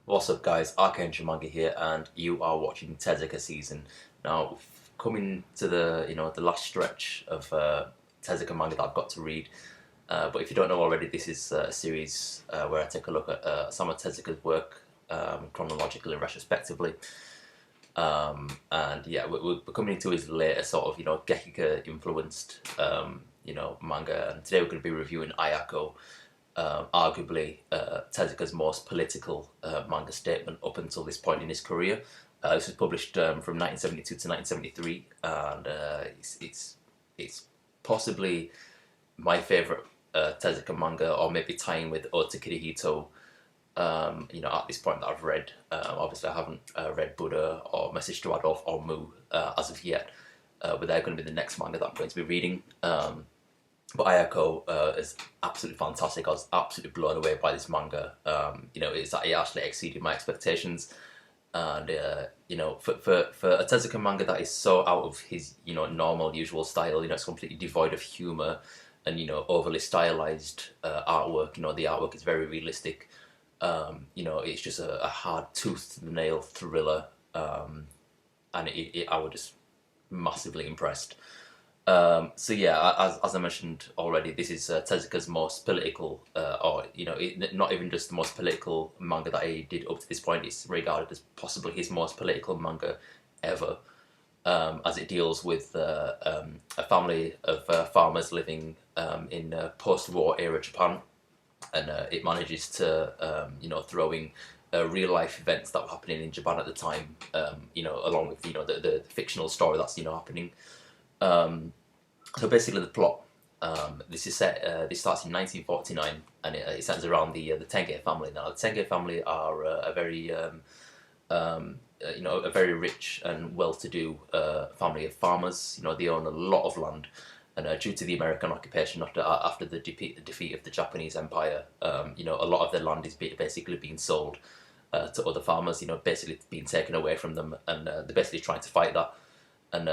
What's up guys, ArchAngel Manga here and you are watching Tezuka season. Now coming to the last stretch of Tezuka manga that I've got to read. But if you don't know already, this is a series where I take a look at some of Tezuka's work chronologically and retrospectively. And yeah, we're coming into his later sort of Gekika influenced manga, and today we're going to be reviewing Ayako, arguably Tezuka's most political manga statement up until this point in his career. This was published from 1972 to 1973, and it's possibly my favourite Tezuka manga, or maybe tying with Ota Kirihito. At this point that I've read. Obviously, I haven't read Buddha or Message to Adolf or Mu as of yet, but they're going to be the next manga that I'm going to be reading. But Ayako is absolutely fantastic. I was absolutely blown away by this manga. It actually exceeded my expectations. And for a Tezuka manga that is so out of his normal usual style, it's completely devoid of humor and overly stylized artwork. The artwork is very realistic. It's just a hard tooth to the nail thriller, and I was just massively impressed. So yeah, as I mentioned already, this is Tezuka's most political, not even just the most political manga that he did up to this point. It's regarded as possibly his most political manga ever, as it deals with a family of farmers living in post-war era Japan, and it manages to throw in real life events that were happening in Japan at the time, along with the fictional story that's happening. So basically, the plot. This is set. This starts in 1949, and it centers around the Tenge family. Now, the Tenge family are a very a very rich and well-to-do family of farmers. They own a lot of land, and due to the American occupation after the defeat of the Japanese Empire, a lot of their land is basically being sold to other farmers. Basically being taken away from them, and they're basically trying to fight that and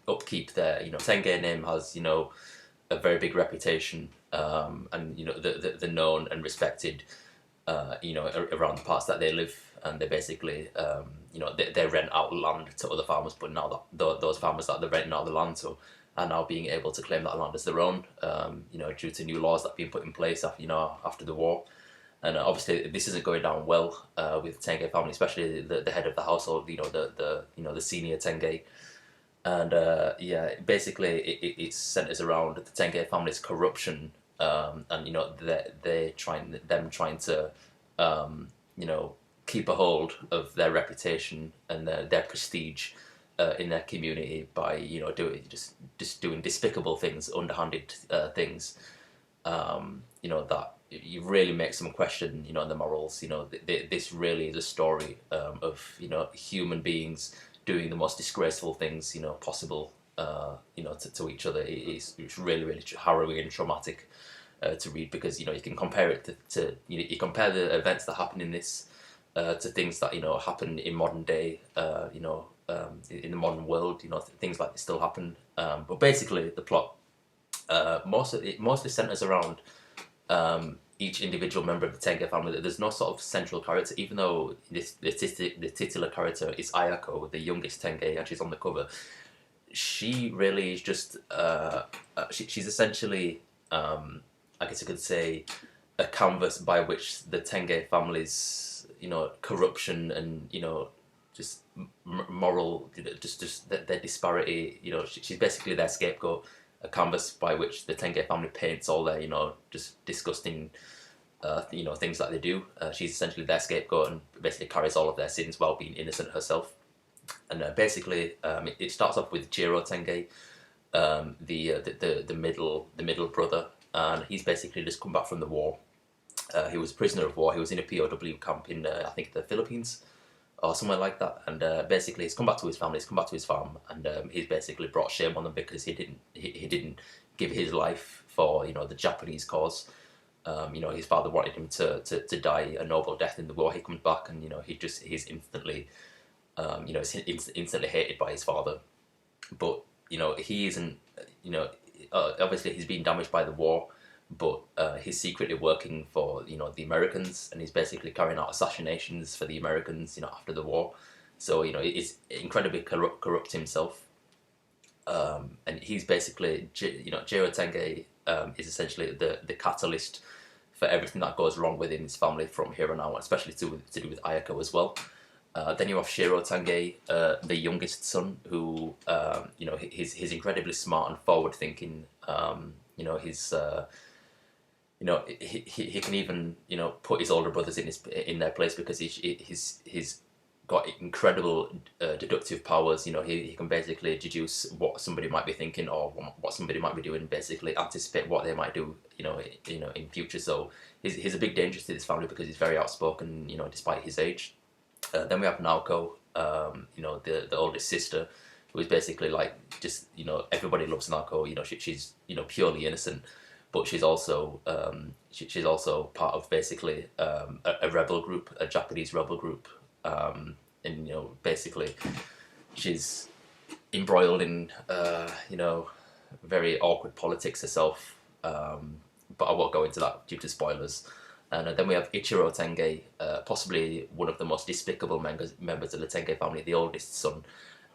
upkeep their Tenge name has a very big reputation, and the known and respected around the parts that they live, and they basically they rent out land to other farmers, but now that those farmers that they're renting out the land to are now being able to claim that land as their own, due to new laws that have been put in place after the war. And obviously, this isn't going down well with the Tenge family, especially the head of the household, the senior Tenge. And basically, it centers around the Tenge family's corruption, and they're trying to keep a hold of their reputation and their prestige in their community by doing despicable things, underhanded things. That you really makes them question the morals. This really is a story of human beings doing the most disgraceful things possible to each other. It's really, really harrowing and traumatic to read, because you can compare it to you compare the events that happen in this to things that happen in modern day, in the modern world. Things like this still happen, but basically the plot mostly centers around each individual member of the Tenge family. There's no sort of central character, even though the titular character is Ayako, the youngest Tenge, and she's on the cover. She really is just she's essentially, I guess I could say, a canvas by which the Tenge family's corruption and just moral, just their disparity. She's basically their scapegoat, a canvas by which the Tenge family paints all their just disgusting things that they do. She's essentially their scapegoat and basically carries all of their sins while being innocent herself. And basically, it starts off with Jiro Tenge, the middle brother, and he's basically just come back from the war. He was a prisoner of war. He was in a POW camp in I think the Philippines or somewhere like that, and basically he's come back to his family, he's come back to his farm, and he's basically brought shame on them because he didn't give his life for the Japanese cause. His father wanted him to die a noble death in the war. He comes back, and he's instantly instantly hated by his father. But he isn't, obviously he's been damaged by the war, but he's secretly working for the Americans, and he's basically carrying out assassinations for the Americans after the war. So he's incredibly corrupt himself, and he's basically Jiro Tenge is essentially the catalyst for everything that goes wrong within his family from here on out, especially to do with Ayako as well. Then you have Shiro Tange, the youngest son, who he's incredibly smart and forward thinking. He's he can even put his older brothers in their place because he's got incredible deductive powers. He can basically deduce what somebody might be thinking or what somebody might be doing, basically anticipate what they might do in future. So he's a big danger to this family because he's very outspoken, despite his age. Then we have Naoko, the oldest sister, who is basically like just everybody loves Naoko. She's purely innocent, but she's also she's also part of basically a rebel group, a Japanese rebel group, and basically she's embroiled in very awkward politics herself. But I won't go into that due to spoilers. And then we have Ichiro Tenge, possibly one of the most despicable members of the Tenge family, the oldest son.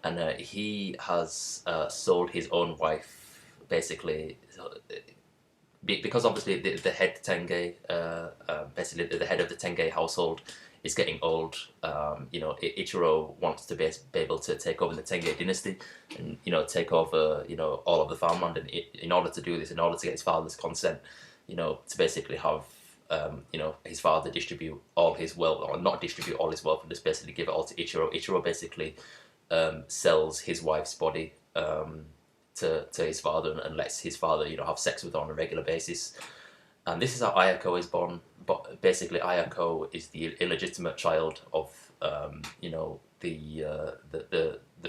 And he has sold his own wife, basically, because obviously the head Tenge, basically the head of the Tenge household is getting old. Ichiro wants to be able to take over the Tenge dynasty and, take over, all of the farmland. And in order to do this, in order to get his father's consent, to basically have his father distribute all his wealth, or not distribute all his wealth, and just basically give it all to Ichiro. Ichiro basically sells his wife's body to his father and lets his father, have sex with her on a regular basis. And this is how Ayako is born. But basically, Ayako is the illegitimate child of, the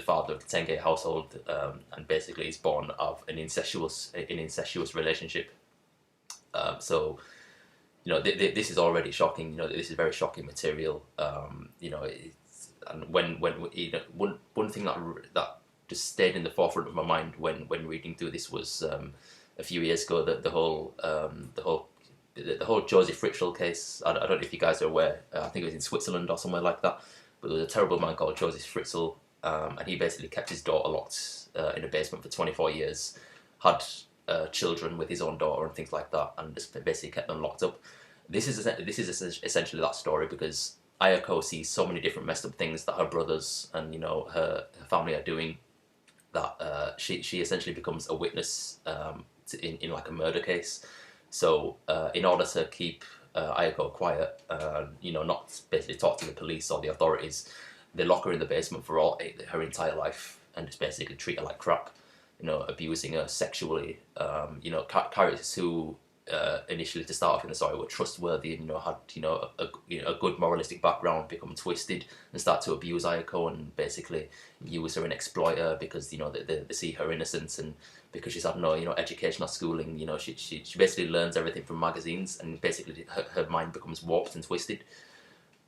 father of the Tenge household, and basically is born of an incestuous relationship. So this is already shocking. This is very shocking material. And when one thing that just stayed in the forefront of my mind when reading through this was a few years ago the whole Joseph Fritzl case. I don't know if you guys are aware. I think it was in Switzerland or somewhere like that. But there was a terrible man called Joseph Fritzl, and he basically kept his daughter locked in a basement for 24 years. Had children with his own daughter and things like that, and just basically kept them locked up. This is essentially that story, because Ayako sees so many different messed up things that her brothers and her family are doing, that she essentially becomes a witness in like a murder case. So in order to keep Ayako quiet, not basically talk to the police or the authorities, they lock her in the basement for her entire life and just basically treat her like crap. Abusing her sexually. Characters who initially, to start off in the story, were trustworthy and had a good moralistic background become twisted and start to abuse Ayako and basically use her and exploit her because they see her innocence, and because she's had no education or schooling. She basically learns everything from magazines, and basically her mind becomes warped and twisted.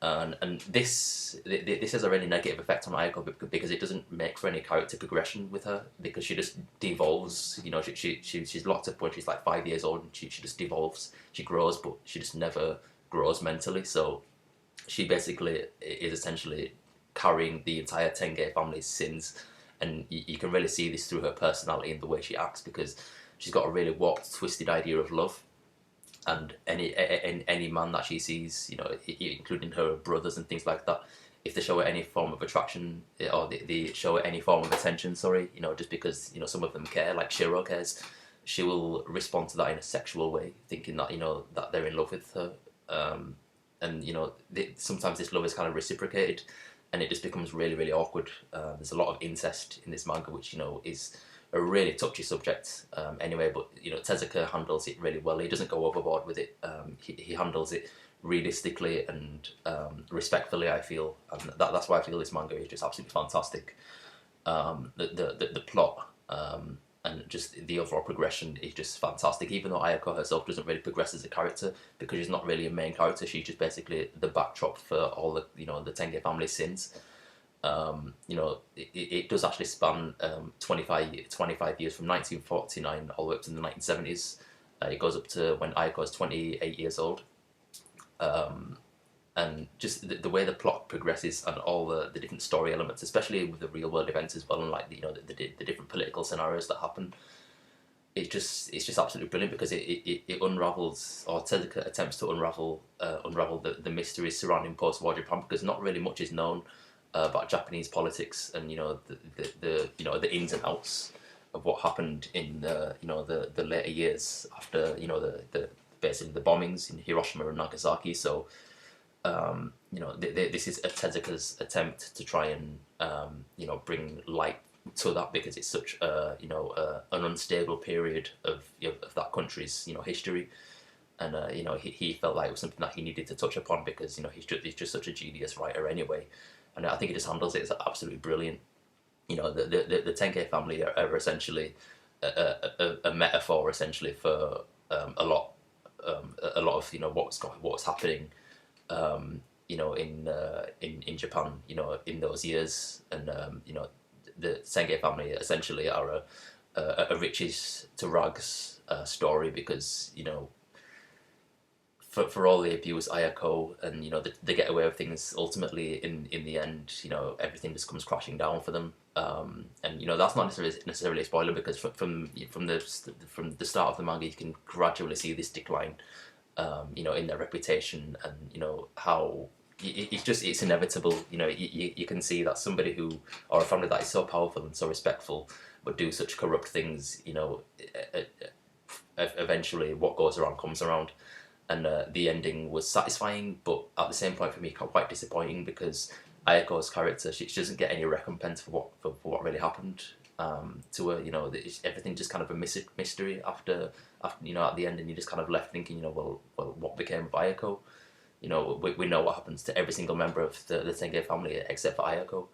And this has a really negative effect on Ayako because it doesn't make for any character progression with her, because she just devolves. She's locked up when she's like 5 years old, and she just devolves. She grows, but she just never grows mentally. So she basically is essentially carrying the entire Tenge family's sins, and you can really see this through her personality and the way she acts, because she's got a really warped, twisted idea of love. And any man that she sees, including her brothers and things like that, if they show her any form of attraction or they show her any form of attention, just because some of them care, like Shiro cares, she will respond to that in a sexual way, thinking that that they're in love with her, and sometimes this love is kind of reciprocated, and it just becomes really, really awkward. There's a lot of incest in this manga, which is a really touchy subject anyway, but Tezuka handles it really well. He doesn't go overboard with it. He handles it realistically and respectfully, I feel, and that's why I feel this manga is just absolutely fantastic. The plot and just the overall progression is just fantastic, even though Ayako herself doesn't really progress as a character because she's not really a main character. She's just basically the backdrop for all the the Tenge family sins. It does actually span 25 years from 1949 all the way up to the 1970s, It goes up to when Ayako is 28 years old. And just the way the plot progresses and all the different story elements, especially with the real world events as well, and like the different political scenarios that happen, it's just absolutely brilliant because it unravels, or Tezuka attempts to unravel the mysteries surrounding post-war Japan, because not really much is known about Japanese politics and the ins and outs of what happened in the later years after the basically the bombings in Hiroshima and Nagasaki. So this is a Tezuka's attempt to try and bring light to that, because it's such an unstable period of that country's history, and he felt like it was something that he needed to touch upon, because he's just such a genius writer anyway, and I think he just handles it as absolutely brilliant. The Tenkei family are essentially a metaphor essentially for a lot of what's happening in Japan in those years, and the Senge family essentially are a riches to rags story, because for all the abuse Ayako, and they get away with things, ultimately in the end everything just comes crashing down for them, and that's not necessarily a spoiler, because from the start of the manga you can gradually see this decline in their reputation, and how it's inevitable. You can see that somebody who, or a family that is so powerful and so respectful, but do such corrupt things. Eventually, what goes around comes around, and the ending was satisfying, but at the same point for me, quite disappointing, because Ayako's character, she doesn't get any recompense for what really happened to her. Everything just kind of a mystery after at the end, and you're just kind of left thinking, well, what became of Ayako? We know what happens to every single member of the Tenge family except for Ayako.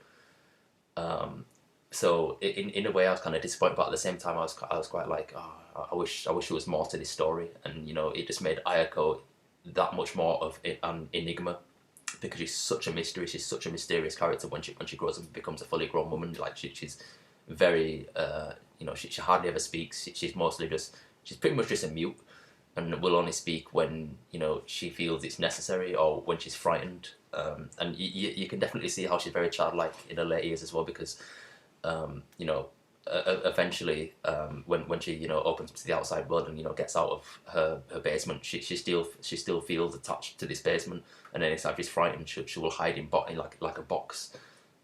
So in a way, I was kind of disappointed, but at the same time, I was quite like, oh, I wish there was more to this story, and it just made Ayako that much more of an enigma, because she's such a mystery. She's such a mysterious character when she grows up and becomes a fully grown woman. Like she's very she hardly ever speaks. She's pretty much just a mute, and will only speak when she feels it's necessary, or when she's frightened. And you can definitely see how she's very childlike in her later years as well, because eventually when she opens up to the outside world and gets out of her basement, she still feels attached to this basement, and then anytime she's frightened, she will hide in like a box,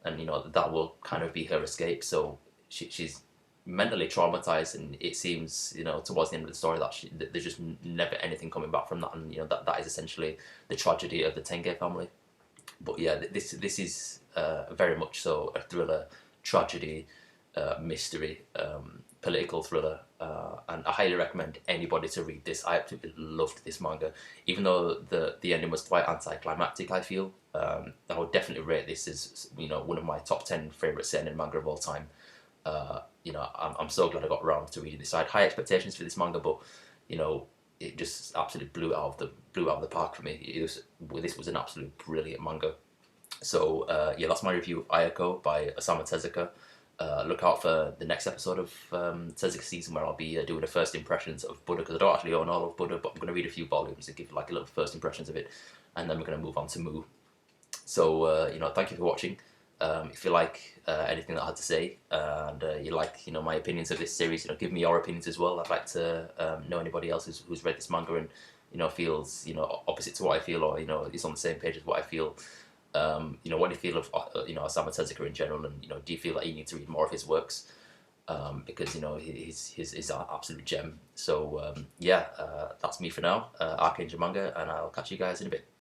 and that will kind of be her escape. So she's mentally traumatized, and it seems towards the end of the story that there's just never anything coming back from that, and that is essentially the tragedy of the Tenge family. But yeah, this is very much so a thriller, tragedy, mystery, political thriller, and I highly recommend anybody to read this. I absolutely loved this manga, even though the ending was quite anticlimactic. I feel I would definitely rate this as one of my top 10 favorite seinen manga of all time. I'm so glad I got around to reading this. I had high expectations for this manga, but it just absolutely blew it out of the park for me. This was an absolute brilliant manga. So yeah, that's my review of Ayako by Osamu Tezuka. Look out for the next episode of Tezuka season, where I'll be doing a first impressions of Buddha, because I don't actually own all of Buddha, but I'm going to read a few volumes and give like a little first impressions of it, and then we're going to move on to Mu. So thank you for watching. If you like anything that I had to say, and you like my opinions of this series, give me your opinions as well. I'd like to know anybody else who's read this manga and feels opposite to what I feel, or is on the same page as what I feel. What do you feel of Osamu Tezuka in general, and do you feel that you need to read more of his works, because he's an absolute gem. So yeah, that's me for now, ArchAngel Manga, and I'll catch you guys in a bit.